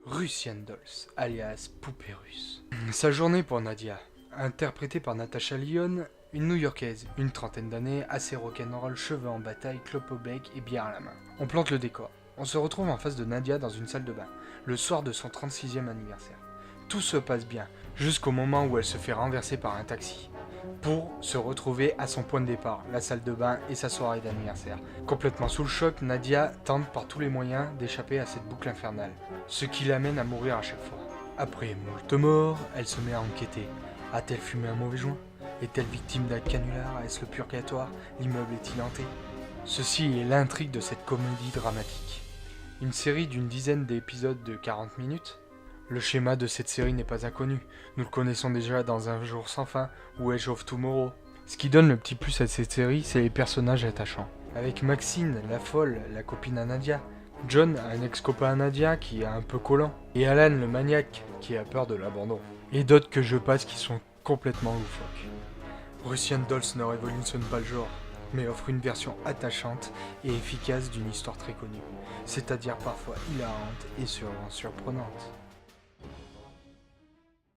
Russian Dolls, alias Poupée Russe. Sa journée pour Nadia, interprétée par Natasha Lyonne, une New-Yorkaise, une trentaine d'années, assez rock'n'roll, cheveux en bataille, clope au bec et bière à la main. On plante le décor. On se retrouve en face de Nadia dans une salle de bain, le soir de son 36e anniversaire. Tout se passe bien, jusqu'au moment où elle se fait renverser par un taxi, pour se retrouver à son point de départ, la salle de bain et sa soirée d'anniversaire. Complètement sous le choc, Nadia tente par tous les moyens d'échapper à cette boucle infernale, ce qui l'amène à mourir à chaque fois. Après moult morts, elle se met à enquêter. A-t-elle fumé un mauvais joint? Est-elle victime d'un canular? Est-ce le purgatoire? L'immeuble est-il hanté? Ceci est l'intrigue de cette comédie dramatique. Une série d'une dizaine d'épisodes de 40 minutes. Le schéma de cette série n'est pas inconnu. Nous le connaissons déjà dans Un jour sans fin ou Edge of Tomorrow. Ce qui donne le petit plus à cette série, c'est les personnages attachants. Avec Maxine, la folle, la copine à Nadia. John, un ex-copain à Nadia qui est un peu collant. Et Alan, le maniaque, qui a peur de l'abandon. Et d'autres que je passe qui sont complètement loufoques. Russian Dolls ne révolutionne pas le genre, mais offre une version attachante et efficace d'une histoire très connue, c'est-à-dire parfois hilarante et surprenante.